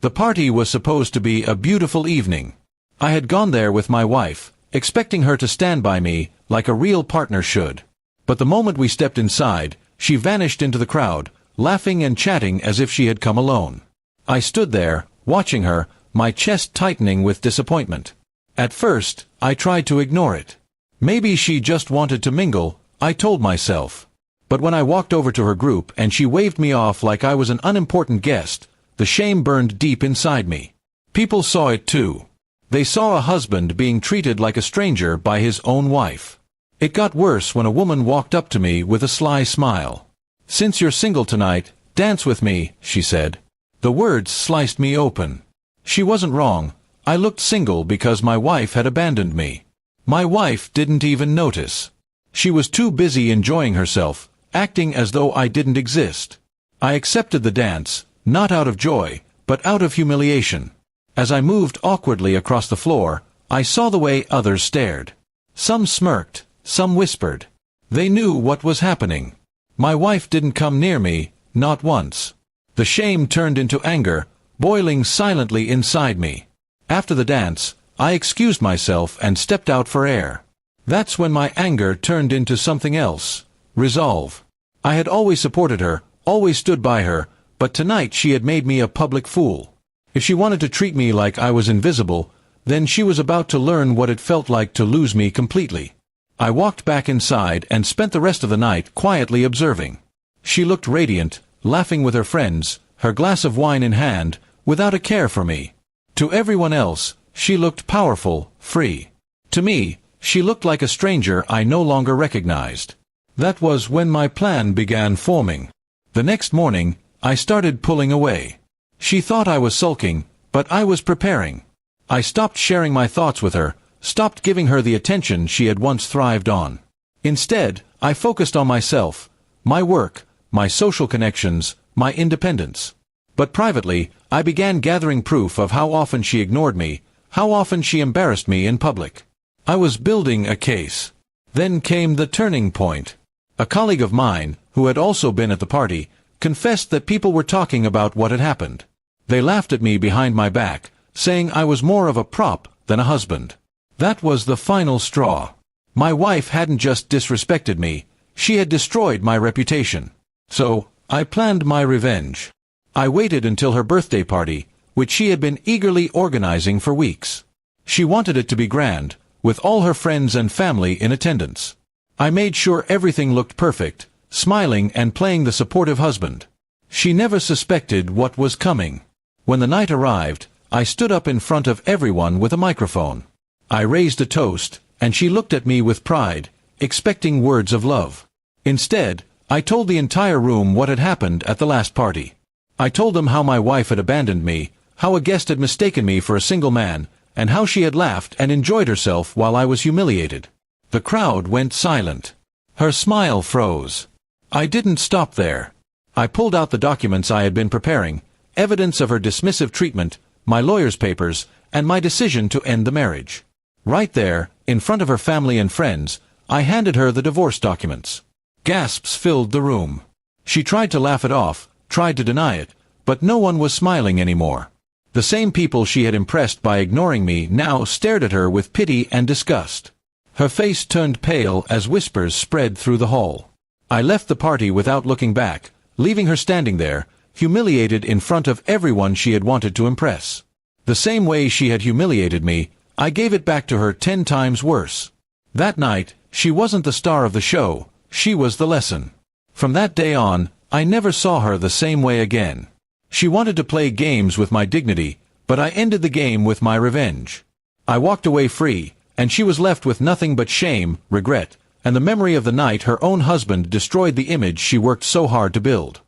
The party was supposed to be a beautiful evening. I had gone there with my wife, expecting her to stand by me like a real partner should. But the moment we stepped inside, she vanished into the crowd, laughing and chatting as if she had come alone. I stood there, watching her, my chest tightening with disappointment. At first, I tried to ignore it. Maybe she just wanted to mingle, I told myself. But when I walked over to her group and she waved me off like I was an unimportant guest, the shame burned deep inside me. People saw it too. They saw a husband being treated like a stranger by his own wife. It got worse when a woman walked up to me with a sly smile. "Since you're single tonight, dance with me," she said. The words sliced me open. She wasn't wrong. I looked single because my wife had abandoned me. My wife didn't even notice. She was too busy enjoying herself, acting as though I didn't exist. I accepted the dance, not out of joy, but out of humiliation. As I moved awkwardly across the floor, I saw the way others stared. Some smirked, some whispered. They knew what was happening. My wife didn't come near me, not once. The shame turned into anger, boiling silently inside me. After the dance, I excused myself and stepped out for air. That's when my anger turned into something else. Resolve. I had always supported her, always stood by her, but tonight she had made me a public fool. If she wanted to treat me like I was invisible, then she was about to learn what it felt like to lose me completely. I walked back inside and spent the rest of the night quietly observing. She looked radiant, laughing with her friends, her glass of wine in hand, without a care for me. To everyone else, she looked powerful, free. To me, she looked like a stranger I no longer recognized. That was when my plan began forming. The next morning, I started pulling away. She thought I was sulking, but I was preparing. I stopped sharing my thoughts with her, stopped giving her the attention she had once thrived on. Instead, I focused on myself, my work, my social connections, my independence. But privately, I began gathering proof of how often she ignored me, how often she embarrassed me in public. I was building a case. Then came the turning point. A colleague of mine, who had also been at the party, confessed that people were talking about what had happened. They laughed at me behind my back, saying I was more of a prop than a husband. That was the final straw. My wife hadn't just disrespected me, she had destroyed my reputation. So, I planned my revenge. I waited until her birthday party, which she had been eagerly organizing for weeks. She wanted it to be grand, with all her friends and family in attendance. I made sure everything looked perfect, smiling and playing the supportive husband. She never suspected what was coming. When the night arrived, I stood up in front of everyone with a microphone. I raised a toast, and she looked at me with pride, expecting words of love. Instead, I told the entire room what had happened at the last party. I told them how my wife had abandoned me, how a guest had mistaken me for a single man, and how she had laughed and enjoyed herself while I was humiliated. The crowd went silent. Her smile froze. I didn't stop there. I pulled out the documents I had been preparing, evidence of her dismissive treatment, my lawyer's papers, and my decision to end the marriage. Right there, in front of her family and friends, I handed her the divorce documents. Gasps filled the room. She tried to laugh it off, tried to deny it, but no one was smiling anymore. The same people she had impressed by ignoring me now stared at her with pity and disgust. Her face turned pale as whispers spread through the hall. I left the party without looking back, leaving her standing there, humiliated in front of everyone she had wanted to impress. The same way she had humiliated me, I gave it back to her 10 times worse. That night, she wasn't the star of the show, she was the lesson. From that day on, I never saw her the same way again. She wanted to play games with my dignity, but I ended the game with my revenge. I walked away free, and she was left with nothing but shame, regret, and the memory of the night her own husband destroyed the image she worked so hard to build.